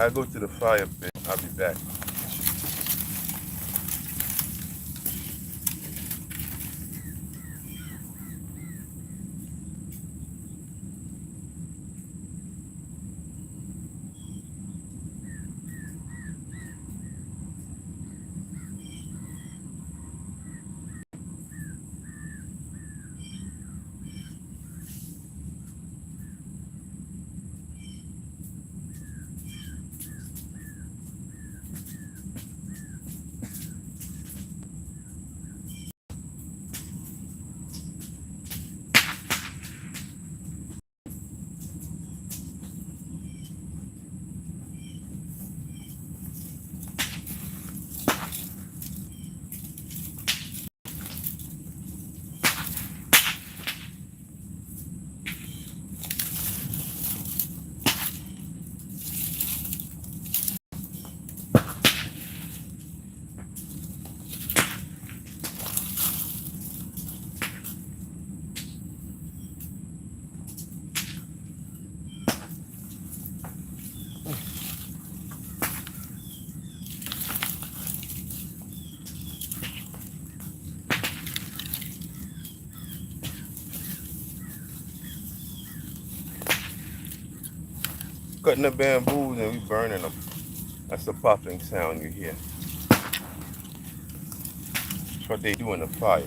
I go to the fire pit. I'll be back. Cutting the bamboos and we burning them. That's the popping sound you hear. That's what they do in the fire.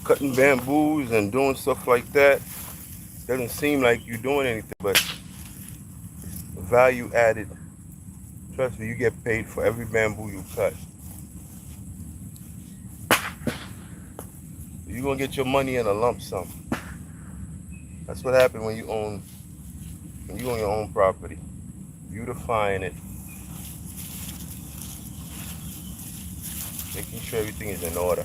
Cutting bamboos and doing stuff like that doesn't seem like you're doing anything, but value added. Trust me, you get paid for every bamboo you cut. You're gonna get your money in a lump sum. That's what happens when you own your own property. Beautifying it, making sure everything is in order.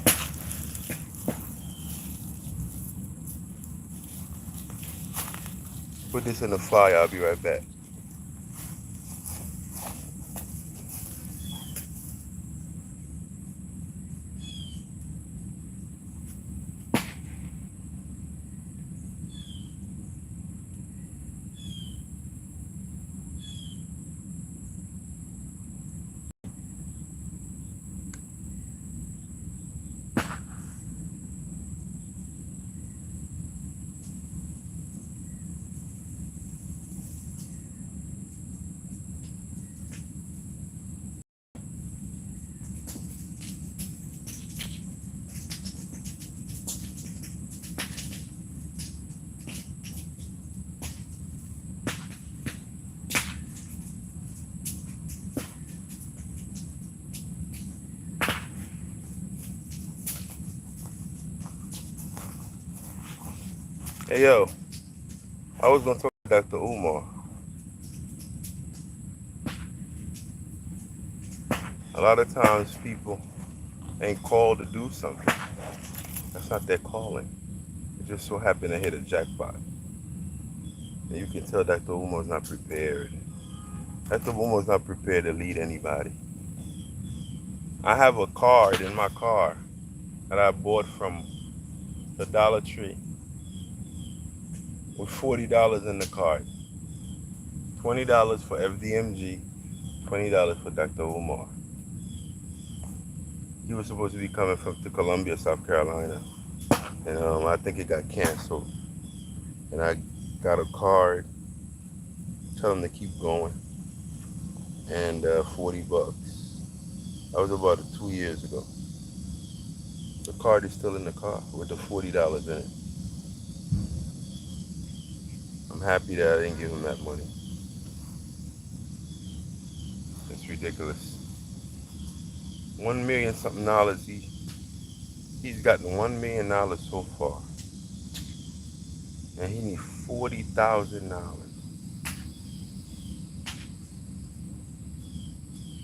Put this in the fire, I'll be right back. Hey yo, I was gonna talk to Dr. Umar. A lot of times people ain't called to do something. That's not their calling. It just so happened to hit a jackpot. And you can tell Dr. Umar's not prepared. Dr. Umar's not prepared to lead anybody. I have a card in my car that I bought from the Dollar Tree. with $40 in the card. $20 for FDMG, $20 for Dr. Umar. He was supposed to be coming to Columbia, South Carolina, and I think it got canceled. And I got a card, tell him to keep going, and $40. That was about 2 years ago. The card is still in the car with the $40 in it. I'm happy that I didn't give him that money. It's ridiculous. 1 million something dollars. He's gotten $1 million so far, and he needs $40,000.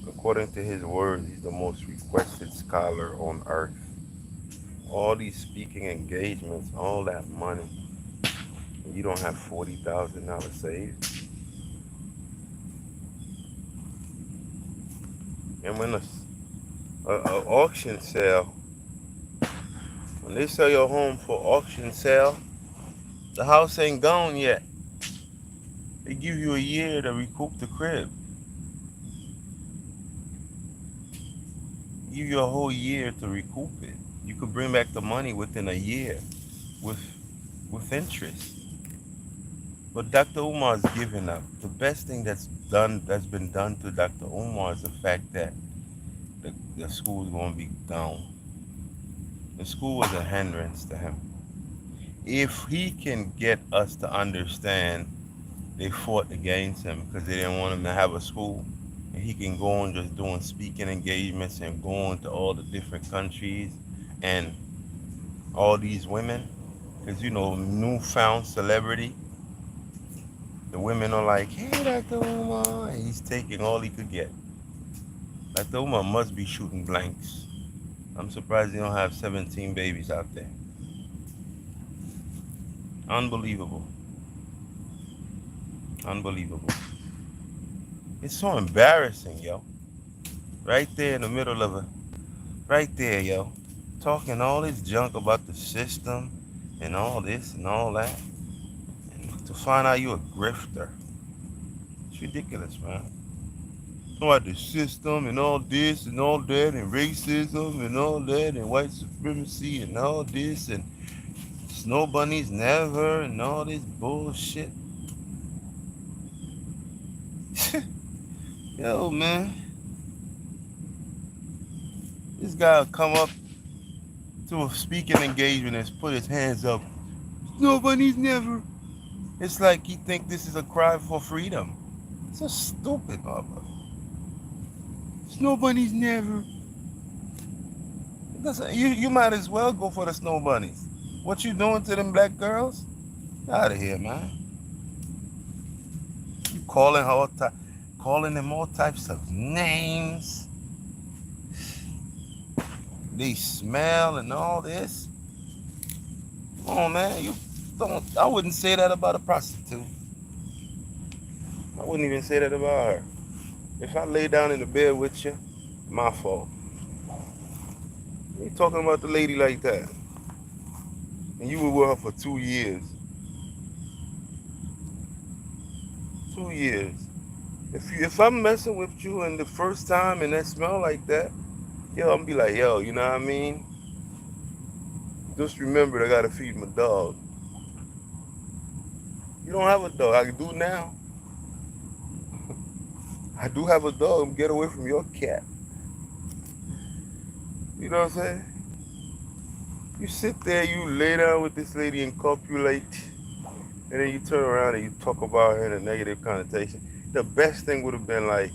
According to his words, he's the most requested scholar on earth. All these speaking engagements, all that money, and you don't have $40,000 saved. And when a auction sale, when they sell your home for auction sale, the house ain't gone yet. They give you a year to recoup the crib. Give you a whole year to recoup it. You could bring back the money within a year with interest. But Dr. Umar's giving up. The best thing that's been done to Dr. Umar is the fact that the school is going to be gone. The school was a hindrance to him. If he can get us to understand they fought against him because they didn't want him to have a school, and he can go on just doing speaking engagements and going to all the different countries and all these women, because newfound celebrity, the women are like, hey, Dr. Umar, and he's taking all he could get. Dr. Umar must be shooting blanks. I'm surprised he don't have 17 babies out there. Unbelievable. Unbelievable. It's so embarrassing, yo. Right there in the middle of right there, yo. Talking all this junk about the system and all this and all that. And to find out you a grifter. It's ridiculous, man. About the system and all this and all that and racism and all that and white supremacy and all this and snow bunnies never and all this bullshit. Yo, man. This guy will come up to a speaking engagement and put his hands up. Snow bunnies never. It's like he think this is a cry for freedom. It's so stupid, motherfucker. Snow bunnies never. You might as well go for the snow bunnies. What you doing to them black girls? Get out of here, man. You calling them all types of names. They smell and all this. Come on, man. I wouldn't say that about a prostitute. I wouldn't even say that about her. If I lay down in the bed with you, my fault. You ain't talking about the lady like that. And you were with her for 2 years. 2 years. If I'm messing with you and the first time and that smell like that, yo, I'm gonna be like, yo, you know what I mean? Just remember, I gotta feed my dog. You don't have a dog. I can do now. I do have a dog. Get away from your cat. You know what I'm saying? You sit there, you lay down with this lady and copulate, and then you turn around and you talk about her in a negative connotation. The best thing would have been like,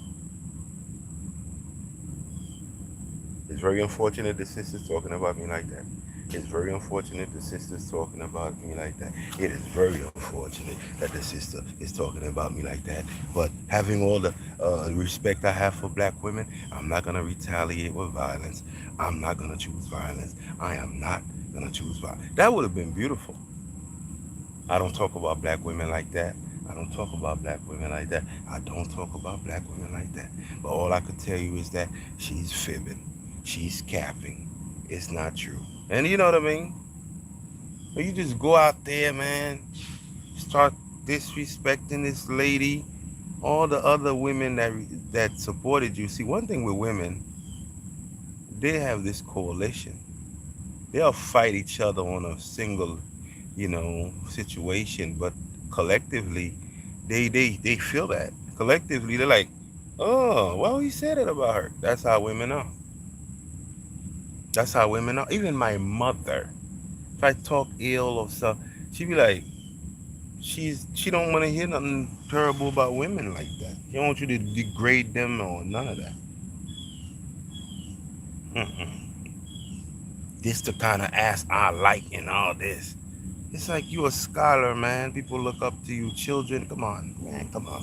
it's very unfortunate the sister's talking about me like that. It's very unfortunate the sister's talking about me like that. It is very unfortunate that the sister is talking about me like that. But having all the respect I have for black women, I'm not going to retaliate with violence. I'm not going to choose violence. I am not going to choose violence. That would have been beautiful. I don't talk about black women like that. I don't talk about black women like that. I don't talk about black women like that. But all I could tell you is that she's fibbing. She's capping. It's not true. And you know what I mean? You just go out there, man, start disrespecting this lady, all the other women that supported you. See, one thing with women, they have this coalition. They'll fight each other on a single, situation, but collectively, they feel that. Collectively, they're like, oh, well, he said it about her. That's how women are. That's how women are. Even my mother, if I talk ill or stuff, she be like, she don't want to hear nothing terrible about women like that. She don't want you to degrade them or none of that. Mm-mm. This the kind of ass I like and all this. It's like you a scholar, man. People look up to you. Children, come on, man, come on.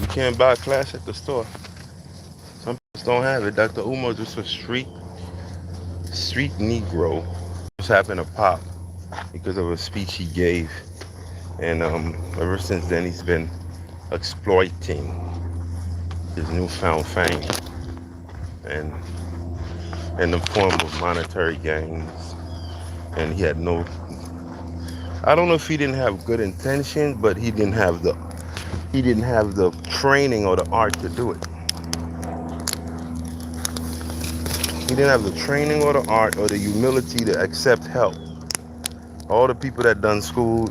You can't buy class at the store. Some people don't have it. Dr. Umar just a street Negro. Just happened to pop because of a speech he gave, and ever since then he's been exploiting his newfound fame and in the form of monetary gains. And he had no, I don't know if he didn't have good intentions, but he didn't have the training or the art to do it. He didn't have the training or the art or the humility to accept help. All the people that done school,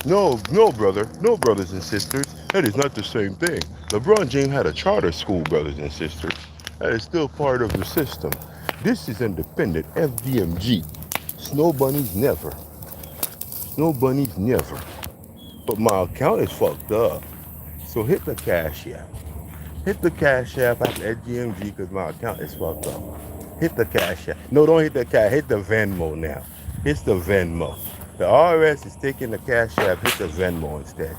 no, no, brother, no, brothers and sisters. That is not the same thing. LeBron James had a charter school, brothers and sisters. That is still part of the system. This is independent, FDMG. Snow bunnies never. Snow bunnies never. But my account is fucked up. So hit the cash app. Hit the cash app at GMG because my account is fucked up. Hit the cash app. No, don't hit the cash. Hit the Venmo now. Hit the Venmo. The IRS is taking the cash app. Hit the Venmo instead.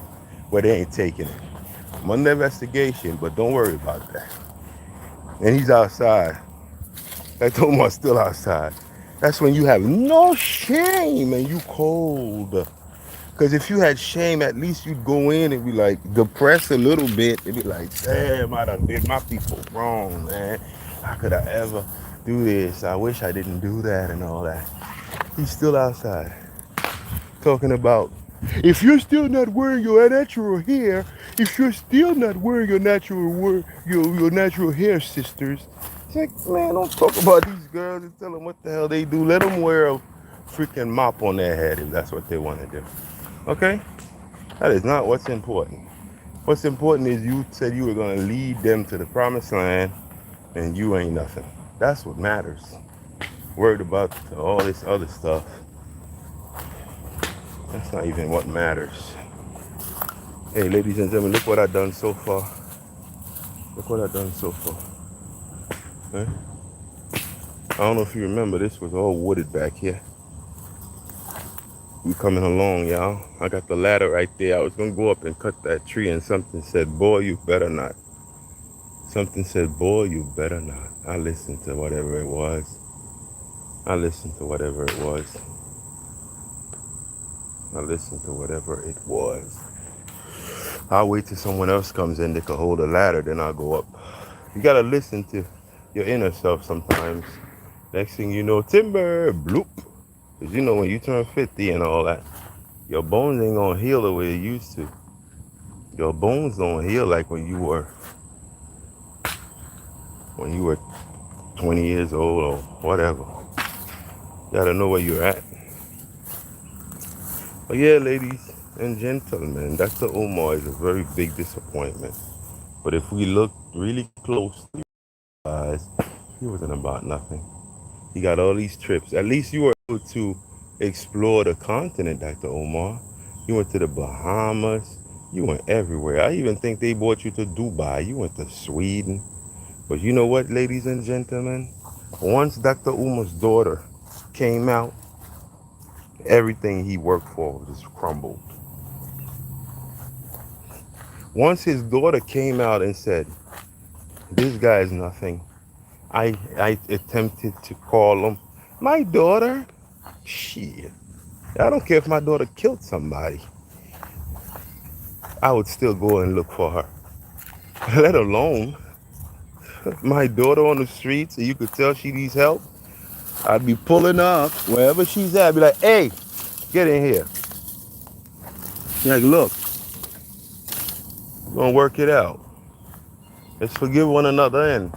Well, they ain't taking it. I'm under investigation, but don't worry about that. And he's outside. That Tomar's still outside. That's when you have no shame and you cold. Because if you had shame, at least you'd go in and be like depressed a little bit and be like, damn, I done did my people wrong, man. How could I ever do this? I wish I didn't do that and all that. He's still outside talking about, if you're still not wearing your natural hair, if you're still not wearing your natural hair, sisters. It's like, man, don't talk about these girls and tell them what the hell they do. Let them wear a freaking mop on their head if that's what they want to do. Okay? That is not what's important. What's important is you said you were going to lead them to the promised land and you ain't nothing. That's what matters. Worried about all this other stuff. That's not even what matters. Hey, ladies and gentlemen, look what I've done so far. Look what I've done so far. Huh? I don't know if you remember, this was all wooded back here. We coming along, y'all. I got the ladder right there. I was going to go up and cut that tree and something said, boy, you better not. Something said, boy, you better not. I listened to whatever it was. I listened to whatever it was. I listened to whatever it was. I'll wait till someone else comes in that can hold a ladder, then I'll go up. You gotta listen to your inner self sometimes. Next thing you know, timber, bloop. Because you know when you turn 50 and all that, your bones ain't gonna heal the way it used to. Your bones don't heal like when you were 20 years old or whatever. You gotta know where you're at. But yeah, ladies and gentlemen, Dr. Umar is a very big disappointment. But if we look really closely, guys, he wasn't about nothing. He got all these trips. At least you were able to explore the continent, Dr. Umar. You went to the Bahamas. You went everywhere. I even think they brought you to Dubai. You went to Sweden. But you know what, ladies and gentlemen? Once Dr. Umar's daughter came out, everything he worked for just crumbled. Once his daughter came out and said, this guy is nothing, I attempted to call him my daughter. Shit. I don't care if my daughter killed somebody. I would still go and look for her. Let alone my daughter on the streets and you could tell she needs help. I'd be pulling up wherever she's at. I'd be like, hey, get in here. You're like, look, we're gonna work it out. Let's forgive one another and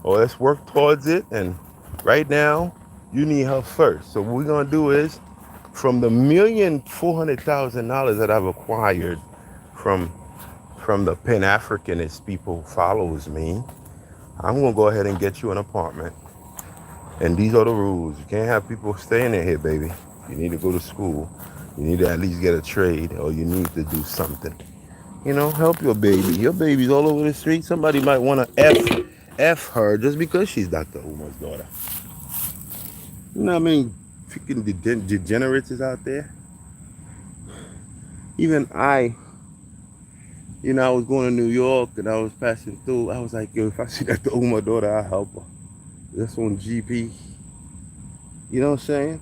or let's work towards it. And right now, you need help first. So what we're gonna do is from the $1,400,000 that I've acquired from the Pan Africanist people who follows me, I'm gonna go ahead and get you an apartment. And these are the rules. You can't have people staying in here, baby. You need to go to school. You need to at least get a trade or you need to do something. You know, help your baby. Your baby's all over the street. Somebody might want to F her just because she's Dr. Umar's daughter. You know what I mean? Freaking degenerates is out there. Even I was going to New York and I was passing through. I was like, yo, if I see Dr. Umar's daughter, I'll help her. That's on GP. You know what I'm saying?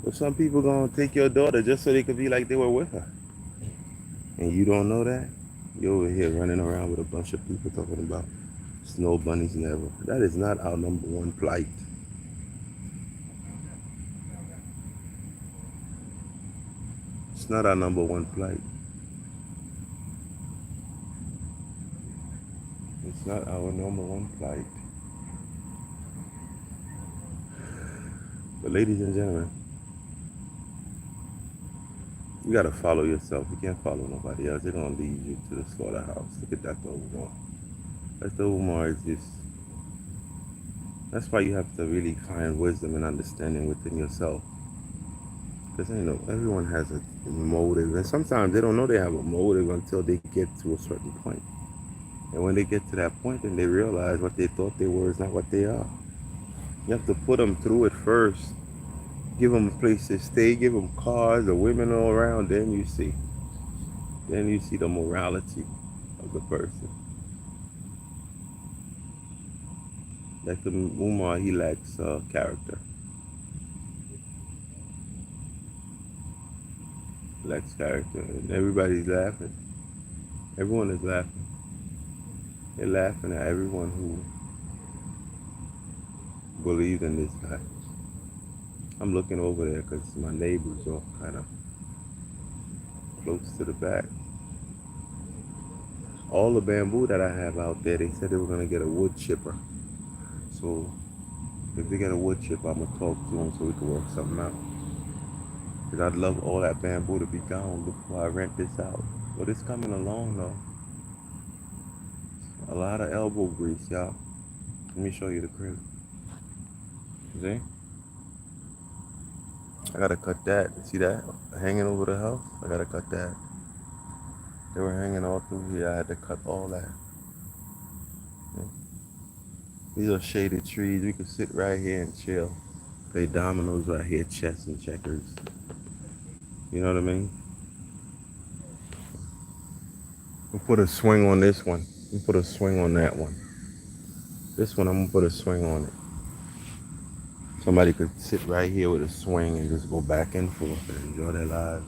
But some people gonna take your daughter just so they could be like they were with her. And you don't know that? You're over here running around with a bunch of people talking about snow bunnies never. That is not our number one plight. It's not our number one plight. It's not our number one plight. But ladies and gentlemen, you gotta follow yourself. You can't follow nobody else. They're gonna lead you to the slaughterhouse. Look at Dr. Umar. Dr. Umar is just, that's why you have to really find wisdom and understanding within yourself. Because everyone has a motive. And sometimes they don't know they have a motive until they get to a certain point. And when they get to that point, then they realize what they thought they were is not what they are. You have to put them through it first. Give them a place to stay, give them cars, the women all around, then you see the morality of the person. Like the Umar, he lacks character. Lacks character, and everybody's laughing. Everyone is laughing. They're laughing at everyone who believes in this guy. I'm looking over there because my neighbors are kind of close to the back. All the bamboo that I have out there, they said they were going to get a wood chipper. So if they get a wood chipper, I'm going to talk to them so we can work something out. Because I'd love all that bamboo to be gone before I rent this out. But it's coming along though. A lot of elbow grease, y'all. Let me show you the crib. See? I gotta cut that. See that? Hanging over the house? I gotta cut that. They were hanging all through here. I had to cut all that. Yeah. These are shaded trees. We could sit right here and chill. Play dominoes right here, chess and checkers. You know what I mean? We'll put a swing on this one. We'll put a swing on that one. This one, I'm gonna put a swing on it. Somebody could sit right here with a swing and just go back and forth and enjoy their lives.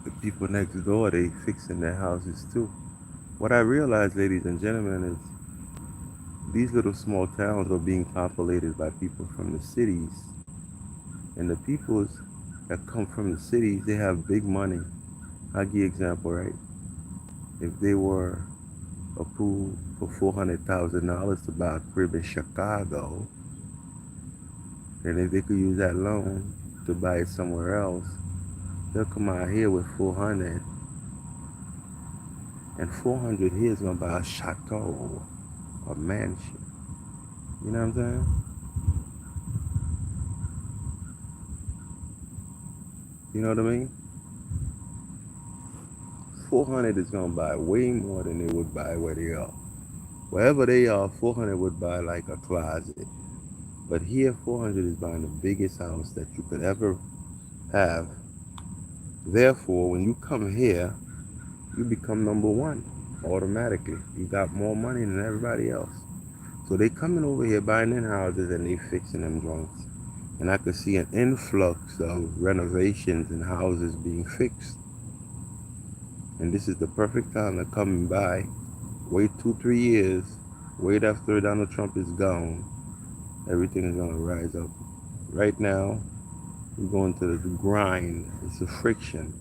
The people next door, they fixing their houses too. What I realized, ladies and gentlemen, is these little small towns are being populated by people from the cities. And the people that come from the cities, they have big money. I'll give you an example, right? If they were approved for $400,000 to buy a crib in Chicago, and if they could use that loan to buy it somewhere else, they'll come out here with 400, and 400 here is gonna buy a chateau, a mansion. You know what I'm saying? You know what I mean? 400 is gonna buy way more than they would buy where they are. Wherever they are, 400 would buy like a closet. But here, 400 is buying the biggest house that you could ever have. Therefore, when you come here, you become number one automatically. You got more money than everybody else. So they coming over here buying in houses and they fixing them joints. And I could see an influx of renovations and houses being fixed. And this is the perfect time to come and buy. Wait 2-3 years. Wait after Donald Trump is gone. Everything is gonna rise up. Right now, we're going to the grind. It's a friction.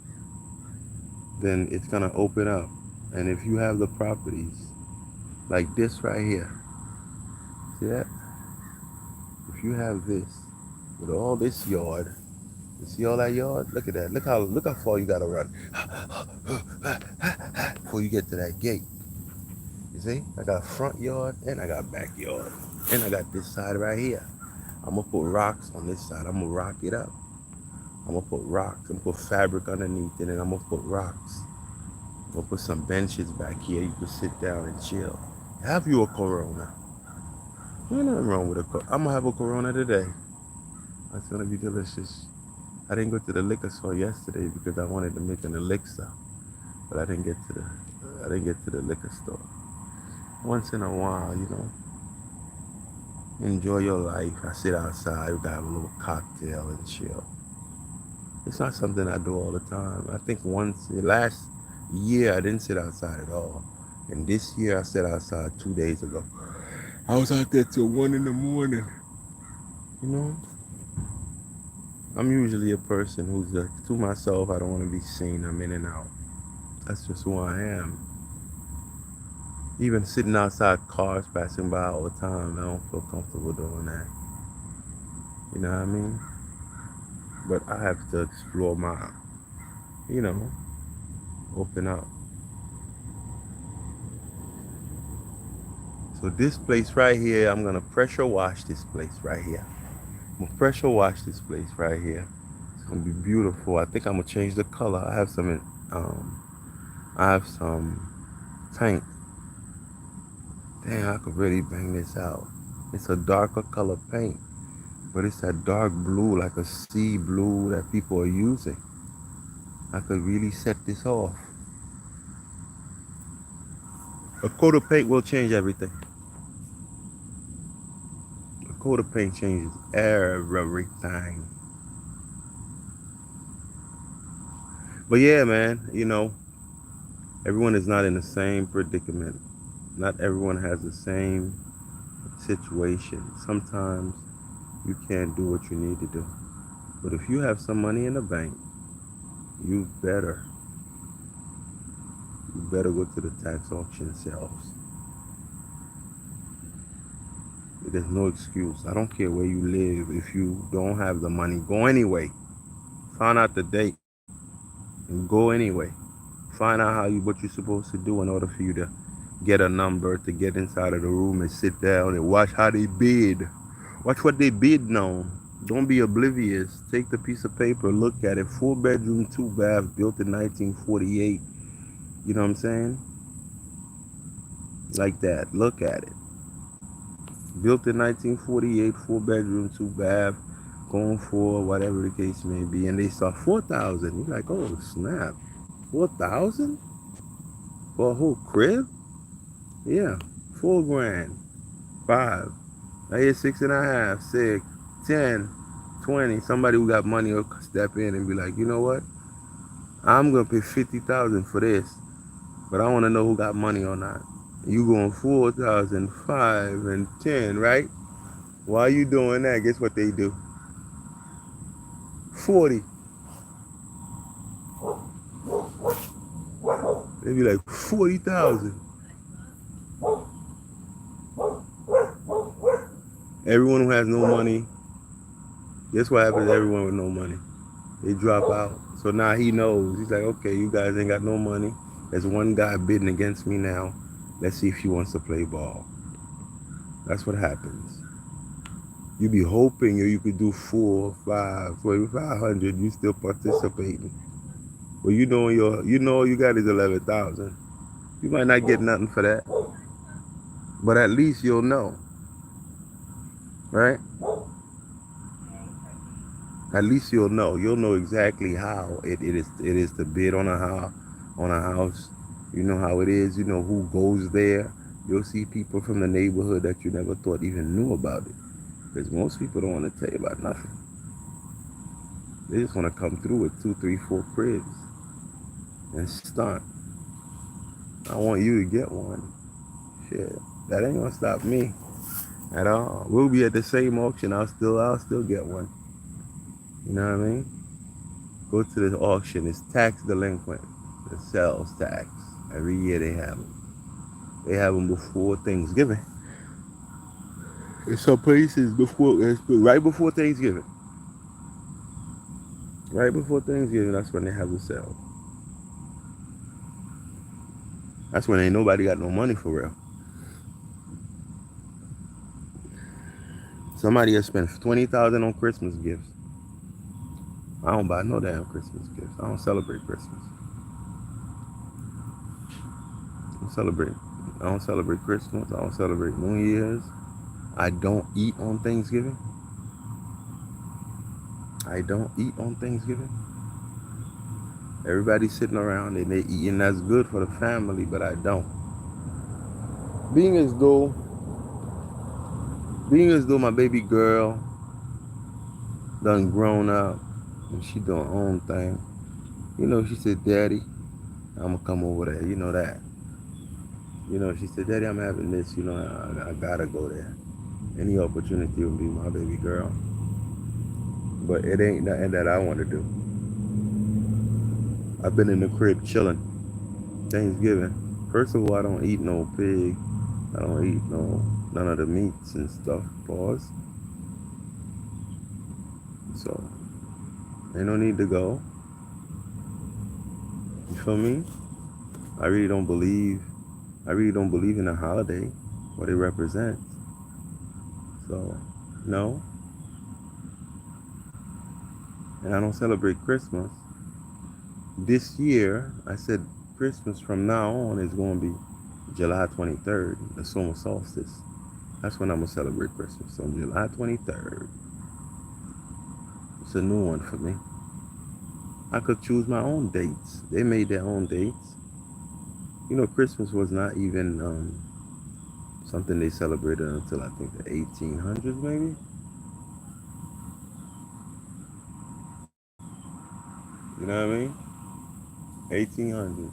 Then it's gonna open up. And if you have the properties like this right here, see that? If you have this with all this yard, you see all that yard? Look at that. Look how far you gotta run before you get to that gate. You see? I got front yard and I got backyard. And I got this side right here. I'm gonna put rocks on this side. I'm gonna rock it up. I'm gonna put rocks. I'm gonna put fabric underneath it, and I'm gonna put rocks. I'm gonna put some benches back here. You can sit down and chill. Have you a Corona? There's nothing wrong with a Corona. I'm gonna have a Corona today. It's gonna be delicious. I didn't go to the liquor store yesterday because I wanted to make an elixir, but I didn't get to the liquor store. Once in a while, you know, enjoy your life. I sit outside, we got a little cocktail and chill. It's not something I do all the time. I think last year I didn't sit outside at all. And this year I sat outside 2 days ago. I was out there till 1 in the morning. You know? I'm usually a person who's to myself, I don't want to be seen. I'm in and out. That's just who I am. Even sitting outside, cars passing by all the time, I don't feel comfortable doing that. You know what I mean? But I have to explore my, you know, open up. So this place right here, I'm gonna pressure wash this place right here. I'm gonna pressure wash this place right here. It's gonna be beautiful. I think I'm gonna change the color. I have some paint. Damn, I could really bang this out. It's a darker color paint, but it's that dark blue, like a sea blue that people are using. I could really set this off. A coat of paint will change everything. A coat of paint changes everything. But yeah, man, you know, everyone is not in the same predicament. Not everyone has the same situation. Sometimes you can't do what you need to do. But if you have some money in the bank, you better go to the tax auction sales. There's no excuse. I don't care where you live. If you don't have the money, go anyway. Find out the date and go anyway. Find out what you're supposed to do in order for you to get a number, to get inside of the room and sit down and watch how they bid. Watch what they bid on. Don't be oblivious. Take the piece of paper, look at it. 4-bedroom, 2-bath, built in 1948. You know what I'm saying? Like that. Look at it. Built in 1948, 4-bedroom, 2-bath, going for whatever the case may be. And they saw 4,000. You're like, oh, snap. 4,000? For a whole crib? Yeah. 4 grand. 5. I hear 6.5, 6, 10, 20. Somebody who got money will step in and be like, you know what? I'm going to pay 50,000 for this. But I want to know who got money or not. You going 4,000, 5, and 10, right? Why you doing that? Guess what they do? 40. They be like 40,000. Everyone who has no money, guess what happens to everyone with no money? They drop out. So now he knows. He's like, okay, you guys ain't got no money. There's one guy bidding against me now. Let's see if he wants to play ball. That's what happens. You be hoping you could do 4, 5, 500. You still participating. Well, you know all you got is 11,000. You might not get nothing for that, but at least you'll know, right? At least you'll know. You'll know exactly how it is to bid on a house. You know how it is. You know who goes there. You'll see people from the neighborhood that you never thought even knew about it. Because most people don't want to tell you about nothing. They just want to come through with 2, 3, 4 cribs and stunt. I want you to get one. Shit, that ain't gonna stop me at all. We'll be at the same auction. I'll still get one. You know what I mean? Go to the auction. It's tax delinquent. The sales tax. Every year they have them. They have them before Thanksgiving. In some places right before Thanksgiving. Right before Thanksgiving, that's when they have the sale. That's when ain't nobody got no money for real. Somebody has spent $20,000 on Christmas gifts. I don't buy no damn Christmas gifts. I don't celebrate Christmas. I don't celebrate Christmas. I don't celebrate New Year's. I don't eat on Thanksgiving. I don't eat on Thanksgiving. Everybody's sitting around and they eating. That's good for the family, but I don't. Being as though my baby girl done grown up and she doing her own thing. You know, she said, Daddy, I'm gonna come over there. You know that. You know, she said, Daddy, I'm having this. You know, I gotta go there. Any opportunity will be my baby girl. But it ain't nothing that I want to do. I've been in the crib chilling. Thanksgiving. First of all, I don't eat no pig. I don't eat none of the meats and stuff. Pause. So, ain't no need to go. You feel me? I really don't believe in a holiday, what it represents. So, no. And I don't celebrate Christmas. This year, I said Christmas from now on is going to be July 23rd, the summer solstice. That's when I'm going to celebrate Christmas, on July 23rd. It's a new one for me. I could choose my own dates. They made their own dates. You know, Christmas was not even something they celebrated until I think the 1800s, maybe. You know what I mean? 1800s.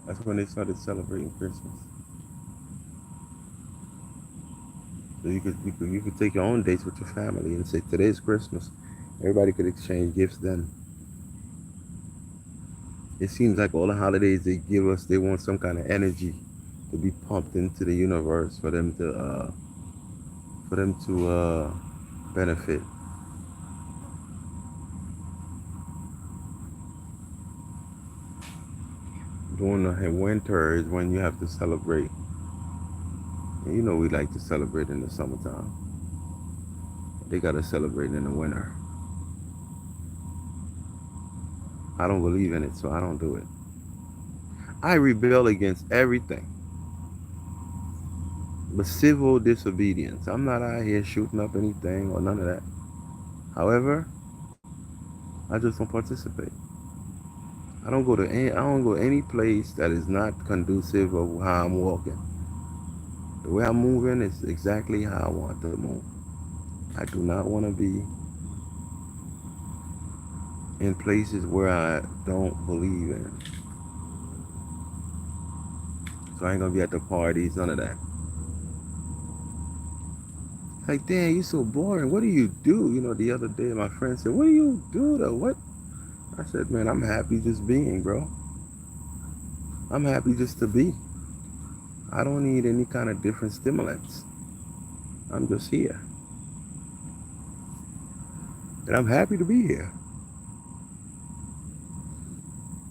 That's when they started celebrating Christmas. So you could take your own dates with your family and say today's Christmas. Everybody could exchange gifts then. It seems like all the holidays they give us, they want some kind of energy to be pumped into the universe for them to benefit. During the winter is when you have to celebrate. And you know we like to celebrate in the summertime. They gotta celebrate in the winter. I don't believe in it, so I don't do it. I rebel against everything but civil disobedience. I'm not out here shooting up anything or none of that. However, I just don't participate. I don't go any place that is not conducive of how I'm walking. The way I'm moving is exactly how I want to move. I do not want to be in places where I don't believe in. So I ain't gonna be at the parties, none of that. Like, damn, you so boring. What do you do? You know, the other day my friend said, what do you do though? What? I said, man, I'm happy just being, bro. I'm happy just to be. I don't need any kind of different stimulants. I'm just here. And I'm happy to be here.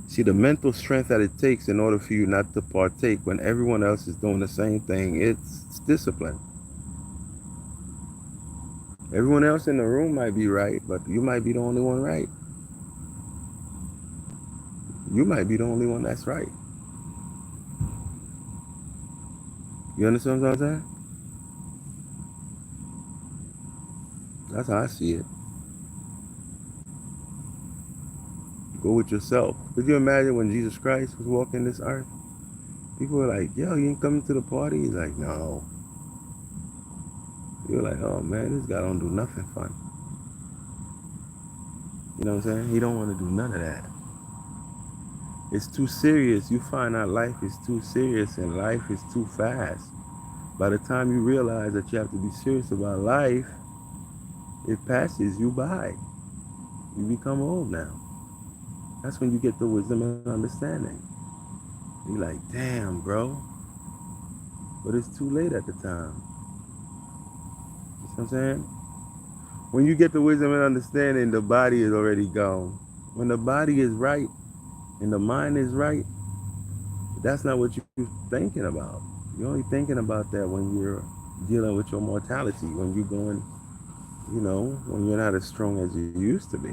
See, the mental strength that it takes in order for you not to partake when everyone else is doing the same thing, it's discipline. Everyone else in the room might be right, but you might be the only one right. You might be the only one that's right. You understand what I'm saying? That's how I see it. Go with yourself. Could you imagine when Jesus Christ was walking this earth? People were like, yo, you ain't coming to the party? He's like, no. You're like, oh man, this guy don't do nothing fun. You know what I'm saying? He don't want to do none of that. It's too serious. You find out life is too serious and life is too fast. By the time you realize that you have to be serious about life, it passes you by. You become old now. That's when you get the wisdom and understanding. You're like, damn, bro. But it's too late at the time. You see what I'm saying? When you get the wisdom and understanding, the body is already gone. When the body is right and the mind is right, that's not what you're thinking about. You're only thinking about that when you're dealing with your mortality, when you're going, when you're not as strong as you used to be.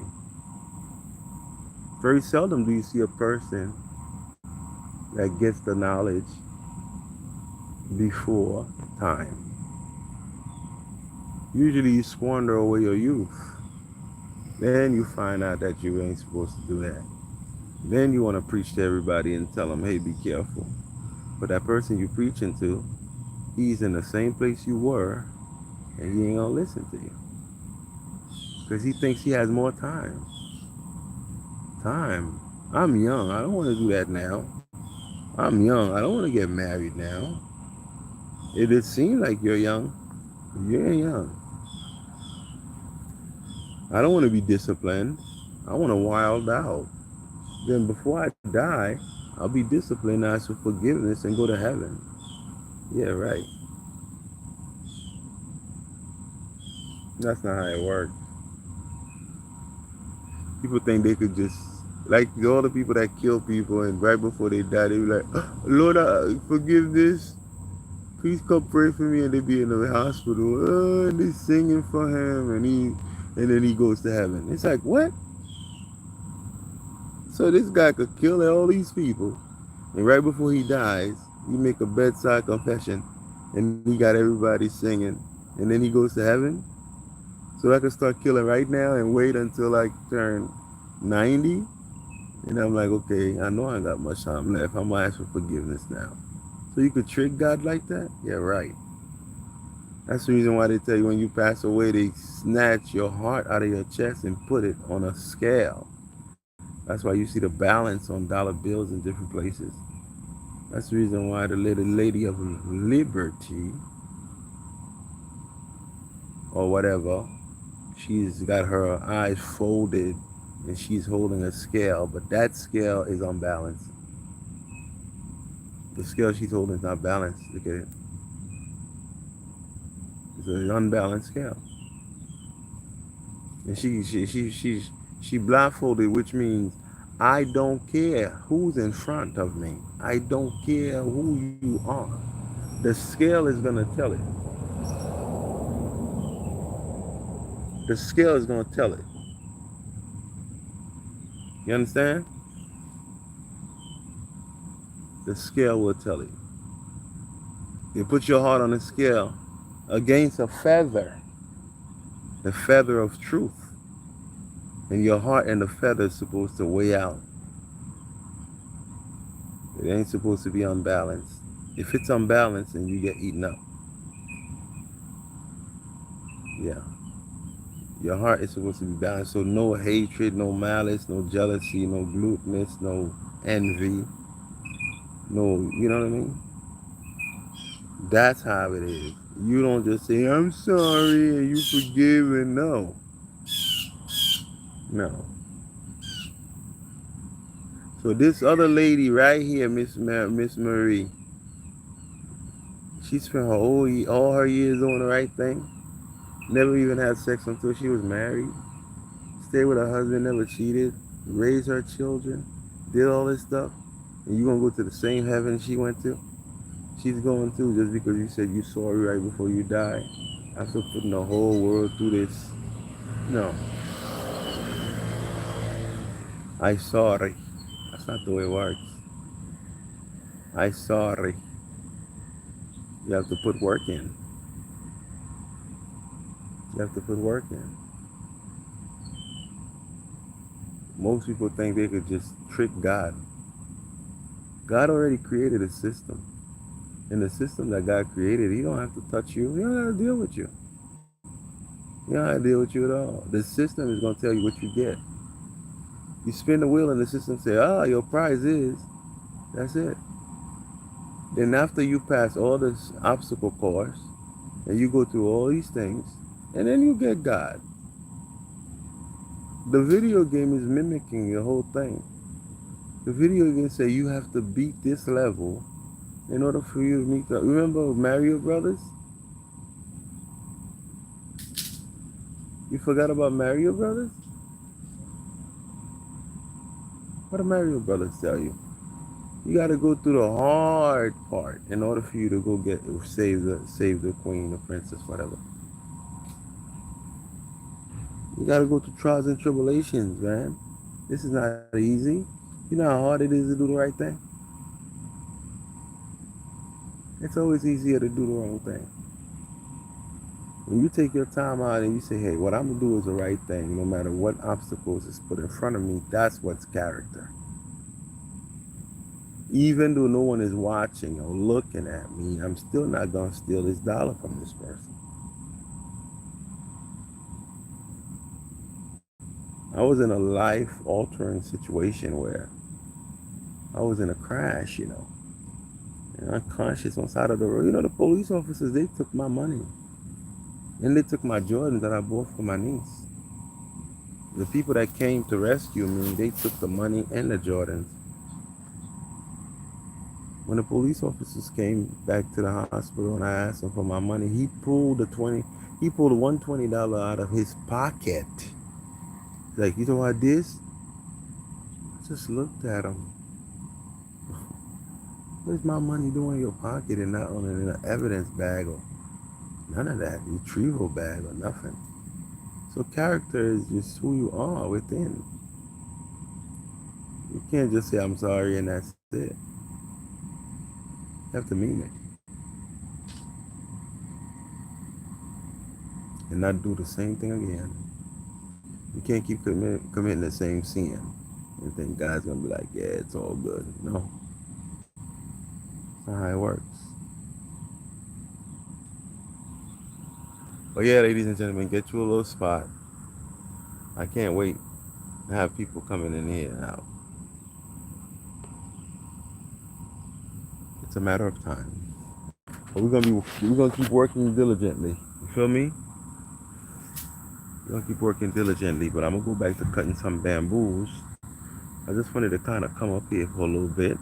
Very seldom do you see a person that gets the knowledge before time. Usually you squander away your youth. Then you find out that you ain't supposed to do that. Then you want to preach to everybody and tell them, hey, be careful. But that person you're preaching to, he's in the same place you were, and he ain't gonna listen to you. Because he thinks he has more time. Time. I'm young. I don't want to do that now. I'm young. I don't want to get married now. It seems like you're young. You ain't young. I don't want to be disciplined. I want to wild out. Then before I die, I'll be disciplined, ask for forgiveness, and go to heaven. Yeah, right. That's not how it works. People think they could just, like all the people that kill people, and right before they die, they be like, Lord, forgive this. Please come pray for me, and they be in the hospital, and they singing for him, and then he goes to heaven. It's like, what? So this guy could kill all these people, and right before he dies, he make a bedside confession, and he got everybody singing, and then he goes to heaven. So I could start killing right now and wait until I turn 90, and I'm like, okay, I know I ain't got much time left. I'm gonna ask for forgiveness now. So you could trick God like that? Yeah, right. That's the reason why they tell you when you pass away, they snatch your heart out of your chest and put it on a scale. That's why you see the balance on dollar bills in different places. That's the reason why the little lady of liberty, or whatever, she's got her eyes folded and she's holding a scale, but that scale is unbalanced. The scale she's holding is not balanced. Look at it. It's an unbalanced scale. And she blindfolded, which means I don't care who's in front of me. I don't care who you are. The scale is gonna tell it. The scale is gonna tell it. You understand? The scale will tell it. You put your heart on the scale against a feather, the feather of truth. And your heart and the feather is supposed to weigh out. It ain't supposed to be unbalanced. If it's unbalanced, then you get eaten up. Yeah. Your heart is supposed to be balanced. So no hatred, no malice, no jealousy, no gluttonous, no envy. No, you know what I mean? That's how it is. You don't just say, I'm sorry, and you forgive, and no. No. So this other lady right here, Miss Marie, she spent all her years doing the right thing. Never even had sex until she was married. Stayed with her husband, never cheated. Raised her children. Did all this stuff. And you gonna go to the same heaven she went to? She's going to just because you said you sorry right before you die. After putting the whole world through this. No. I sorry. That's not the way it works. I sorry. You have to put work in. You have to put work in. Most people think they could just trick God. God already created a system. In the system that God created, He don't have to touch you. He don't have to deal with you. He don't have to deal with you at all. The system is going to tell you what you get. You spin the wheel and the system say, your prize is. That's it. Then after you pass all this obstacle course, and you go through all these things, and then you get God. The video game is mimicking the whole thing. The video game say you have to beat this level in order for you to meet the. Remember Mario Brothers? You forgot about Mario Brothers? What do Mario Brothers tell you? You got to go through the hard part in order for you to go get save the queen, the princess, whatever. You got to go through trials and tribulations, man. This is not easy. You know how hard it is to do the right thing? It's always easier to do the wrong thing. When you take your time out and you say, hey, what I'm going to do is the right thing, no matter what obstacles is put in front of me, that's what's character. Even though no one is watching or looking at me, I'm still not going to steal this dollar from this person. I was in a life-altering situation where I was in a crash, and unconscious on the side of the road. The police officers, they took my money. And they took my Jordans that I bought for my niece. The people that came to rescue me, they took the money and the Jordans. When the police officers came back to the hospital and I asked him for my money, he pulled $120 out of his pocket. He's like, you know what this? I just looked at him. What is my money doing in your pocket and not on an evidence bag or none of that, retrieval bag or nothing? So character is just who you are within. You can't just say I'm sorry and that's it. You have to mean it. And not do the same thing again. You can't keep committing the same sin and think God's going to be like, yeah, it's all good. No. That's not how it works. But yeah, ladies and gentlemen, get you a little spot. I can't wait to have people coming in here and out. It's a matter of time. But we're gonna keep working diligently. You feel me? We're gonna keep working diligently, but I'm gonna go back to cutting some bamboos. I just wanted to kind of come up here for a little bit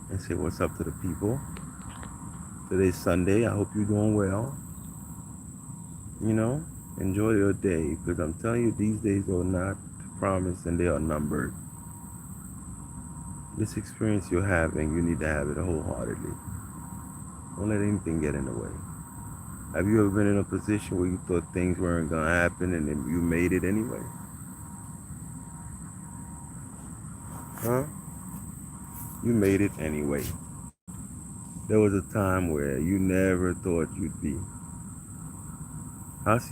and say what's up to the people. Today's Sunday. I hope you're doing well. Enjoy your day, because I'm telling you, these days are not promised and they are numbered. This experience you're having, you need to have it wholeheartedly. Don't let anything get in the way. Have you ever been in a position where you thought things weren't going to happen and then you made it anyway? Huh? You made it anyway. There was a time where you never thought you'd be. I'll see